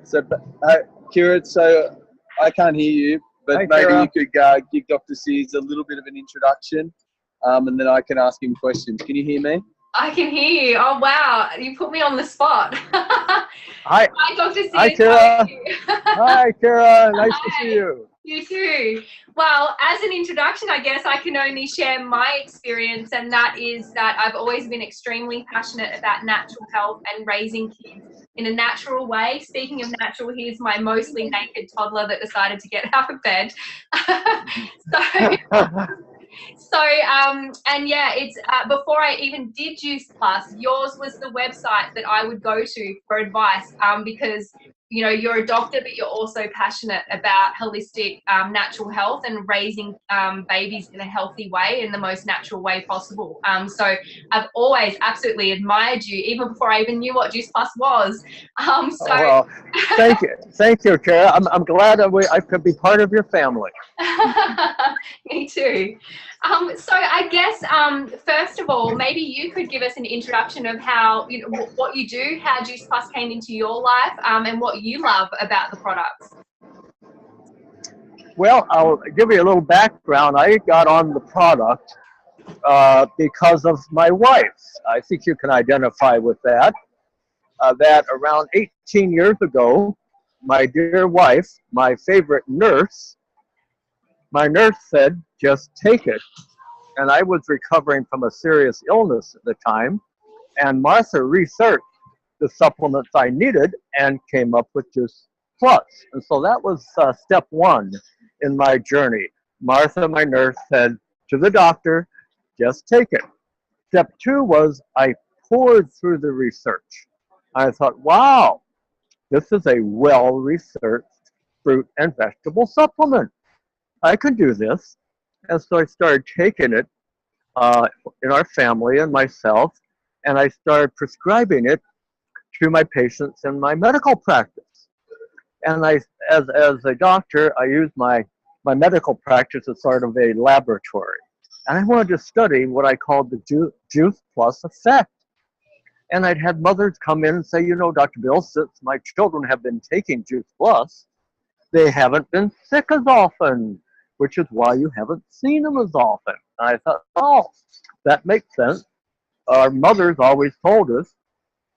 So, Kira, so I can't hear you, but Hi, maybe Kira. you could give Dr. Sears a little bit of an introduction, and then I can ask him questions. Can you hear me? I can hear you. Oh, wow. You put me on the spot. Hi. Hi, Dr. Sears. Hi, How Kira. are you? Hi, Kira. Nice to Hi. see you. You too. Well, as an introduction, I guess I can only share my experience, and that is that I've always been extremely passionate about natural health and raising kids in a natural way. Speaking of natural, here's my mostly naked toddler that decided to get out of bed. And yeah, it's before I even did Juice Plus, yours was the website that I would go to for advice, because you know, you're a doctor, but you're also passionate about holistic natural health and raising babies in a healthy way, in the most natural way possible. So I've always absolutely admired you, even before I even knew what Juice Plus was. Well, thank you, Kara. I'm glad I could be part of your family. Me too. So I guess first of all, maybe you could give us an introduction of how, you know, what you do, how Juice Plus came into your life, and what you love about the products. Well, I'll give you a little background. I got on the product because of my wife. I think you can identify with that. That around 18 years ago, my dear wife, my favorite nurse, my nurse said, just take it. And I was recovering from a serious illness at the time. And Martha researched the supplements I needed and came up with Juice Plus. And so that was step one in my journey. Martha, my nurse, said to the doctor, just take it. Step two was I poured through the research. I thought, wow, this is a well-researched fruit and vegetable supplement. I can do this. And so I started taking it in our family and myself, and I started prescribing it to my patients in my medical practice. And I, as a doctor, I use my medical practice as sort of a laboratory. And I wanted to study what I called the Juice Plus effect. And I'd had mothers come in and say, you know, Dr. Bill, since my children have been taking Juice Plus, they haven't been sick as often, which is why you haven't seen them as often. And I thought, oh, that makes sense. Our mothers always told us,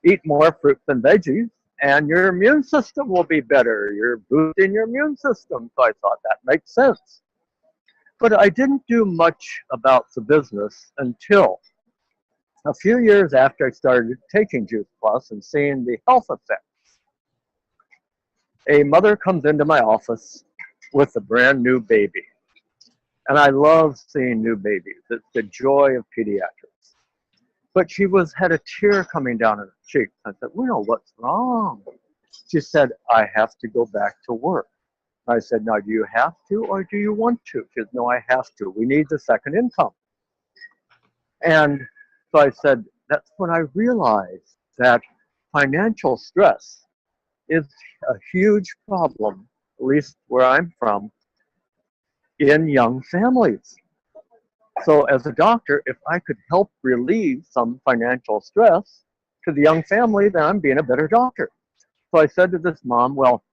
eat more fruits and veggies, and your immune system will be better. You're boosting your immune system. So I thought that makes sense. But I didn't do much about the business until a few years after I started taking Juice Plus and seeing the health effects. A mother comes into my office with a brand new baby. And I love seeing new babies. It's the joy of pediatrics. But she had a tear coming down her cheek. I said, well, what's wrong? She said, I have to go back to work. I said, now, do you have to or do you want to? She said, no, I have to. We need the second income. And so I said, that's when I realized that financial stress is a huge problem, at least where I'm from, in young families. So as a doctor, if I could help relieve some financial stress to the young family, then I'm being a better doctor. So I said to this mom, well,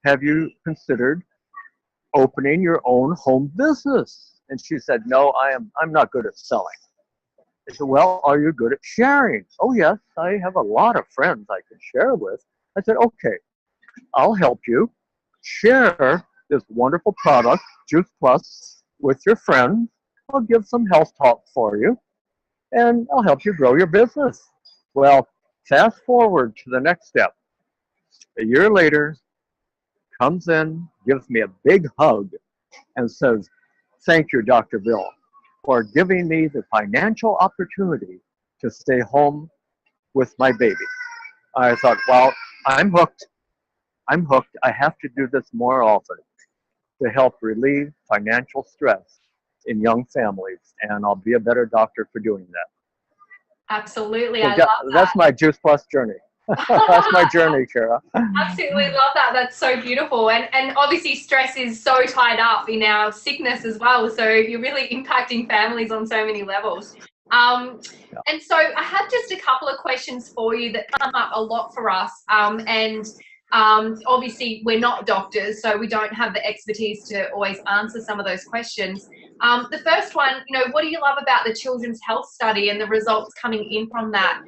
have you considered opening your own home business? And she said, no, I'm not good at selling. I said, well, are you good at sharing? Oh, yes, I have a lot of friends I can share with. I said, okay, I'll help you share this wonderful product, Juice Plus, with your friends. I'll give some health talk for you, and I'll help you grow your business. Well, fast forward to the next step. A year later, comes in, gives me a big hug, and says, thank you, Dr. Bill, for giving me the financial opportunity to stay home with my baby. I thought, well, I'm hooked. I'm hooked. I have to do this more often to help relieve financial stress in young families, and I'll be a better doctor for doing that. Absolutely, So I love that. That's my Juice Plus journey. That's my journey, Kara. Absolutely love that. That's so beautiful. And obviously stress is so tied up in our sickness as well. So you're really impacting families on so many levels. And so I have just a couple of questions for you that come up a lot for us. And Obviously, we're not doctors, so we don't have the expertise to always answer some of those questions. The first one, what do you love about the Children's Health Study and the results coming in from that?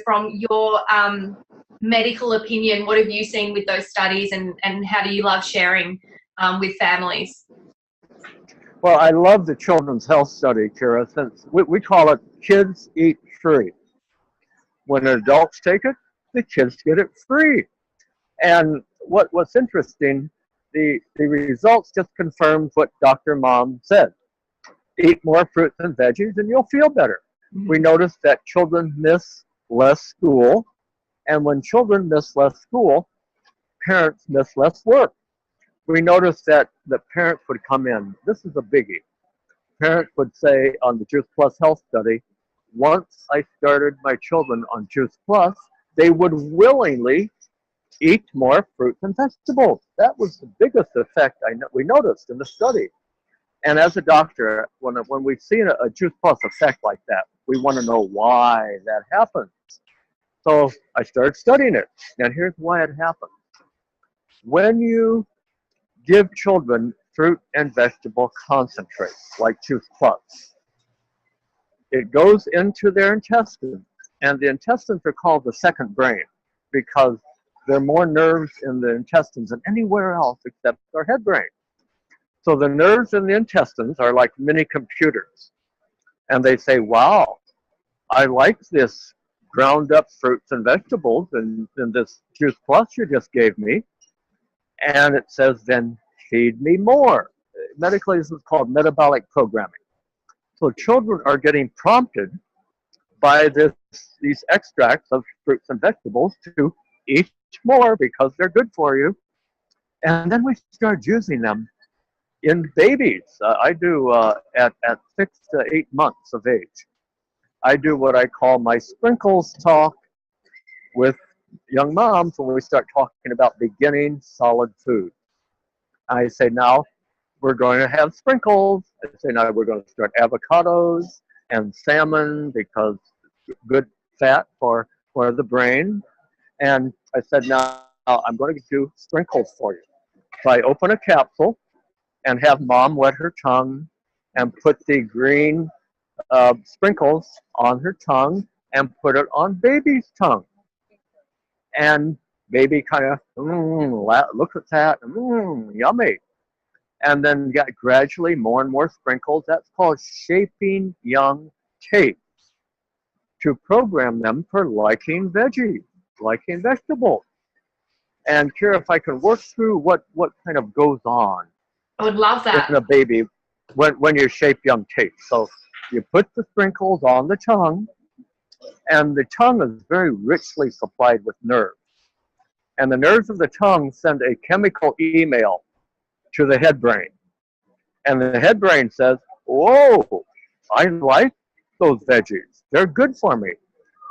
From your medical opinion, what have you seen with those studies, and how do you love sharing with families? Well, I love the Children's Health Study, Kira, since we call it Kids Eat Free. When adults take it, the kids get it free. And what's interesting, the results just confirms what Dr. Mom said. Eat more fruits and veggies and you'll feel better. We noticed that children miss less school, and when children miss less school, parents miss less work. We noticed that the parents would come in. This is a biggie. Parents would say on the Juice Plus Health Study, once I started my children on Juice Plus, they would willingly eat more fruits and vegetables. That was the biggest effect we noticed in the study. And as a doctor, when we see a Juice Plus effect like that, we want to know why that happens. So I started studying it. And here's why it happens. When you give children fruit and vegetable concentrate, like Juice Plus, it goes into their intestines. And the intestines are called the second brain because there are more nerves in the intestines than anywhere else except our head brain. So the nerves in the intestines are like mini computers. And they say, wow, I like this ground up fruits and vegetables and this Juice Plus you just gave me. And it says, then feed me more. Medically, this is called metabolic programming. So children are getting prompted by these extracts of fruits and vegetables to eat more because they're good for you. And then we start using them in babies. I do at 6 to 8 months of age. I do what I call my sprinkles talk with young moms when we start talking about beginning solid food. I say, now we're going to have sprinkles. I say, now we're going to start avocados and salmon because good fat for the brain. And I said, now I'm going to do sprinkles for you. So I open a capsule and have mom wet her tongue and put the green sprinkles on her tongue and put it on baby's tongue. And baby kind of looks at that, yummy. And then got gradually more and more sprinkles. That's called shaping young tastes, to program them for liking veggies, liking vegetables. And Kira, if I can work through what kind of goes on I would love that. in a baby when you shape young tastes. So you put the sprinkles on the tongue, and the tongue is very richly supplied with nerves. And the nerves of the tongue send a chemical email to the head brain. And the head brain says, whoa, I like those veggies. They're good for me.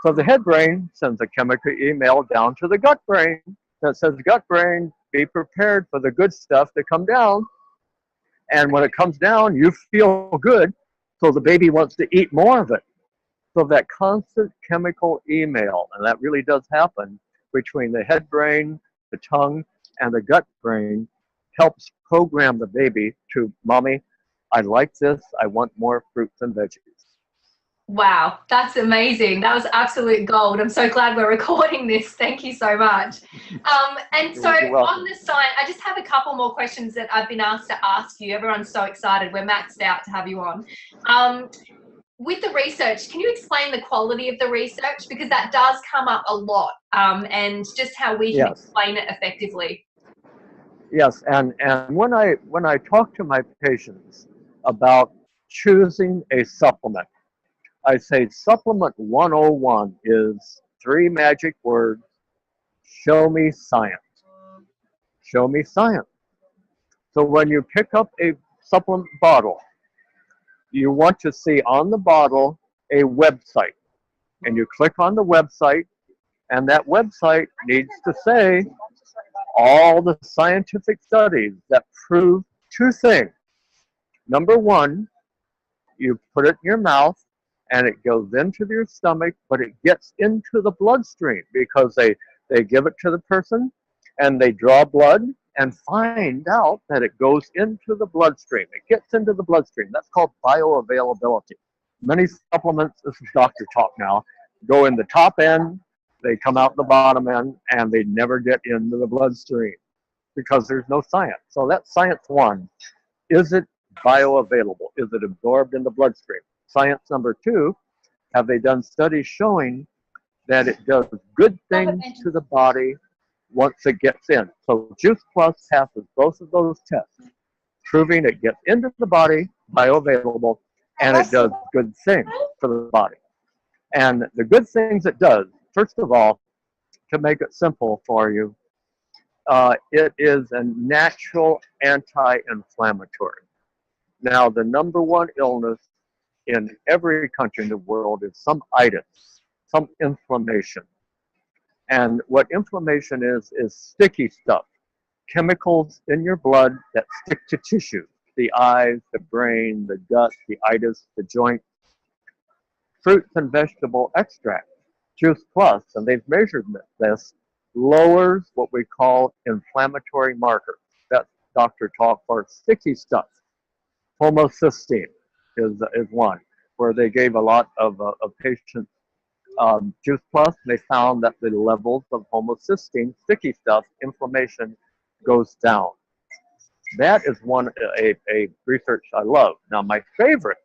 So the head brain sends a chemical email down to the gut brain that says, gut brain, be prepared for the good stuff to come down. And when it comes down, you feel good. So the baby wants to eat more of it. So that constant chemical email, and that really does happen between the head brain, the tongue, and the gut brain, helps program the baby to, mommy, I like this. I want more fruits and veggies. Wow, that's amazing. That was absolute gold. I'm so glad we're recording this. Thank you so much. And so on the side, I just have a couple more questions that I've been asked to ask you. Everyone's so excited. We're maxed out to have you on. With the research, can you explain the quality of the research? Because that does come up a lot, and just how we can explain it effectively. Yes, and when I talk to my patients about choosing a supplement, I say supplement 101 is 3 magic words: show me science. Show me science. So when you pick up a supplement bottle, you want to see on the bottle a website. And you click on the website, and that website needs to say all the scientific studies that prove 2 things. Number 1, you put it in your mouth, and it goes into your stomach, but it gets into the bloodstream because they give it to the person, And they draw blood and find out that it goes into the bloodstream. It gets into the bloodstream. That's called bioavailability. Many supplements, this is doctor talk now, go in the top end, they come out the bottom end, and they never get into the bloodstream because there's no science. So that's science one. Is it bioavailable? Is it absorbed in the bloodstream? Science number two, have they done studies showing that it does good things to the body once it gets in? So Juice Plus passes both of those tests, proving it gets into the body, bioavailable, and it does good things for the body. And the good things it does, first of all, to make it simple for you, it is a natural anti-inflammatory. Now, the number one illness in every country in the world is some itis, some inflammation. And what inflammation is sticky stuff, chemicals in your blood that stick to tissue, the eyes, the brain, the gut, the itis, the joint. Fruits and vegetable extract, Juice Plus, and they've measured this, lowers what we call inflammatory markers. That's doctor talk for sticky stuff. Homocysteine is one, where they gave a lot of patients Juice Plus, and they found that the levels of homocysteine, sticky stuff, inflammation goes down. That is a research I love. Now, my favorite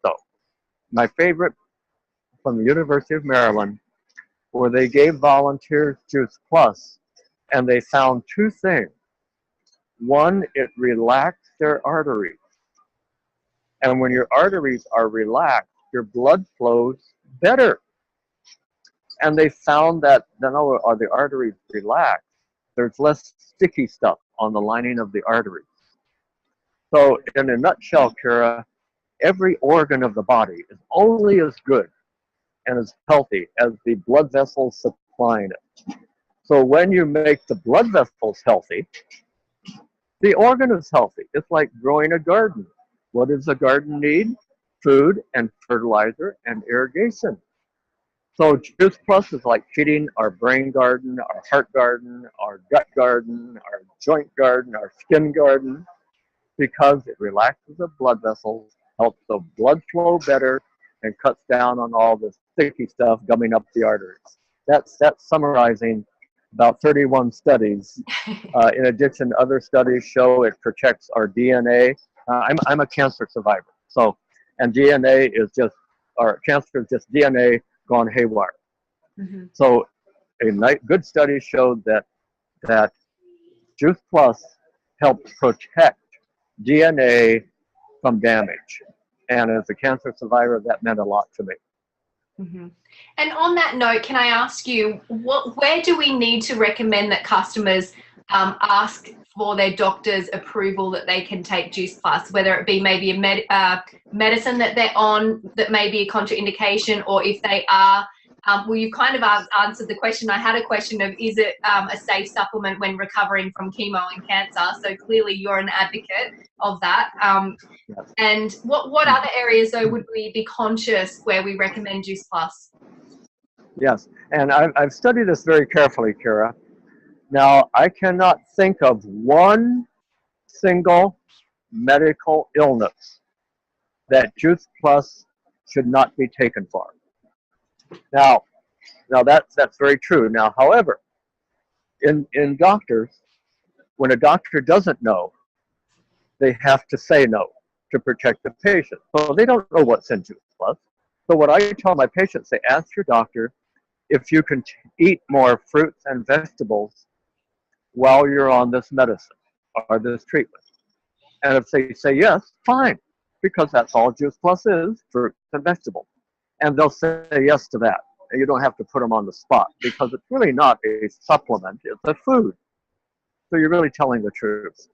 from the University of Maryland, where they gave volunteers Juice Plus, and they found two things. One, it relaxed their arteries. And when your arteries are relaxed, your blood flows better. And they found that not only are the arteries relaxed, there's less sticky stuff on the lining of the arteries. So in a nutshell, Kira, every organ of the body is only as good and as healthy as the blood vessels supplying it. So when you make the blood vessels healthy, the organ is healthy. It's like growing a garden. What does a garden need? Food and fertilizer and irrigation. So Juice Plus is like feeding our brain garden, our heart garden, our gut garden, our joint garden, our skin garden, because it relaxes the blood vessels, helps the blood flow better, and cuts down on all the sticky stuff gumming up the arteries. That's summarizing about 31 studies. In addition, other studies show it protects our DNA. I'm a cancer survivor, and DNA is just, or cancer is just DNA gone haywire. Mm-hmm. So good study showed that Juice Plus helps protect DNA from damage. And as a cancer survivor, that meant a lot to me. Mm-hmm. And on that note, can I ask you, where do we need to recommend that customers ask for their doctor's approval that they can take Juice Plus, whether it be maybe a medicine that they're on that may be a contraindication, or if they are, well, you've kind of answered the question. I had a question of, is it a safe supplement when recovering from chemo and cancer? So clearly you're an advocate of that. Yes. And what other areas, though, would we be conscious where we recommend Juice Plus? Yes, and I've studied this very carefully, Kira. Now, I cannot think of one single medical illness that Juice Plus should not be taken for. Now that's very true. Now, however, in doctors, when a doctor doesn't know, they have to say no to protect the patient. So they don't know what's in Juice Plus. So what I tell my patients, say, ask your doctor if you can eat more fruits and vegetables while you're on this medicine or this treatment. And if they say yes, fine, because that's all Juice Plus is, fruits and vegetables. And they'll say yes to that. And you don't have to put them on the spot, because it's really not a supplement, it's a food. So you're really telling the truth.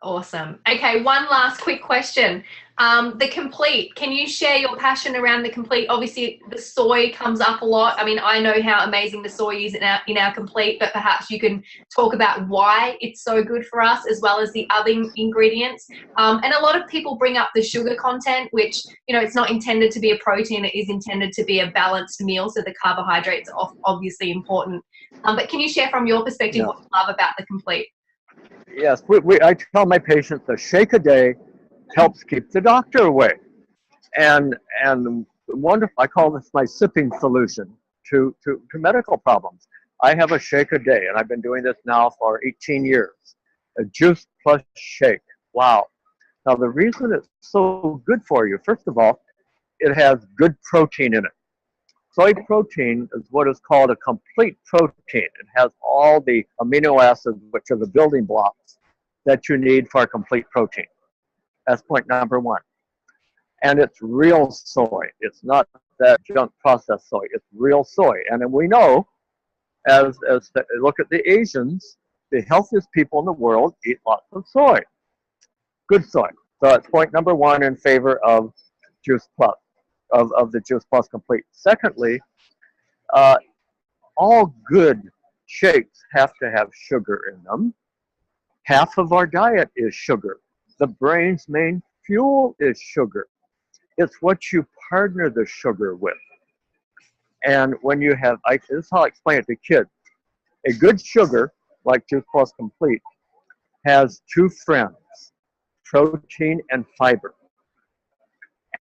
Awesome. Okay, one last quick question. The Complete, can you share your passion around the Complete? Obviously, the soy comes up a lot. I mean, I know how amazing the soy is in our Complete, but perhaps you can talk about why it's so good for us, as well as the other ingredients. And a lot of people bring up the sugar content, which, you know, it's not intended to be a protein. It is intended to be a balanced meal, so the carbohydrates are obviously important. But can you share from your perspective Yeah. what you love about the Complete? Yes, I tell my patients a shake a day helps keep the doctor away. And wonderful, I call this my sipping solution to medical problems. I have a shake a day, and I've been doing this now for 18 years. A juice plus shake. Wow. Now, the reason it's so good for you, first of all, it has good protein in it. Soy protein is what is called a complete protein. It has all the amino acids, which are the building blocks that you need for a complete protein. That's point number one. And it's real soy. It's not that junk processed soy. It's real soy. And then we know, look at the Asians, the healthiest people in the world eat lots of soy. Good soy. So that's point number one in favor of Juice Plus, of the Juice Plus Complete. Secondly, all good shakes have to have sugar in them. Half of our diet is sugar. The brain's main fuel is sugar. It's what you partner the sugar with. And when you have, this is how I explain it to kids. A good sugar, like Juice Plus Complete, has two friends, protein and fiber.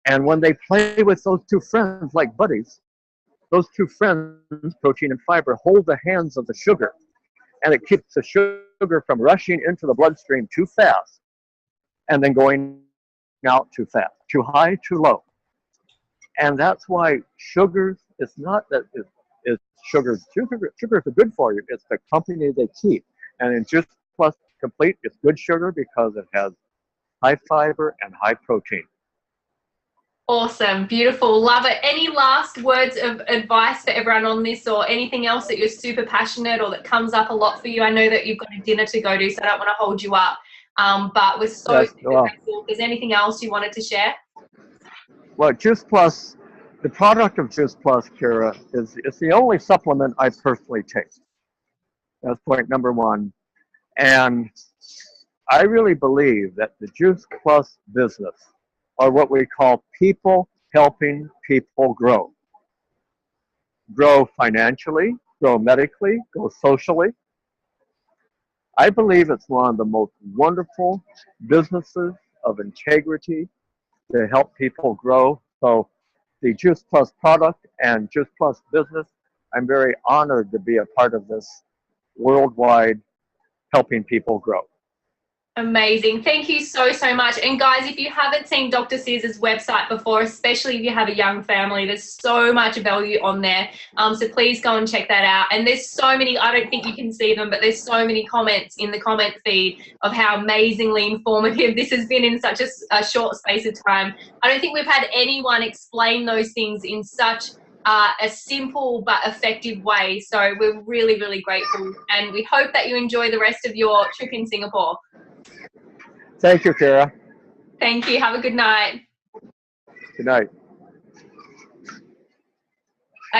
And when they play with those two friends like buddies, those two friends, protein and fiber, hold the hands of the sugar. And it keeps the sugar from rushing into the bloodstream too fast and then going out too fast, too high, too low. And that's why sugars, it's not that it's sugar. Sugars are good for you. It's the company they keep. And in Juice Plus Complete, it's good sugar because it has high fiber and high protein. Awesome, beautiful, love it. Any last words of advice for everyone on this, or anything else that you're super passionate or that comes up a lot for you? I know that you've got a dinner to go to, so I don't want to hold you up. But we're so super grateful. If there's anything else you wanted to share? Well, Juice Plus, the product of Juice Plus, Kira, is the only supplement I personally take. That's point number one. And I really believe that the Juice Plus business, or what we call people helping people grow. Grow financially, grow medically, grow socially. I believe it's one of the most wonderful businesses of integrity to help people grow. So the Juice Plus product and Juice Plus business, I'm very honored to be a part of this worldwide helping people grow. Amazing. Thank you so much. And guys, if you haven't seen Dr. Sears' website before, especially if you have a young family, there's so much value on there. So please go and check that out. And there's so many, I don't think you can see them, but there's so many comments in the comment feed of how amazingly informative this has been in such a short space of time. I don't think we've had anyone explain those things in such a simple but effective way. So we're really, really grateful. And we hope that you enjoy the rest of your trip in Singapore. Thank you, Kara. Thank you. Have a good night. Good night.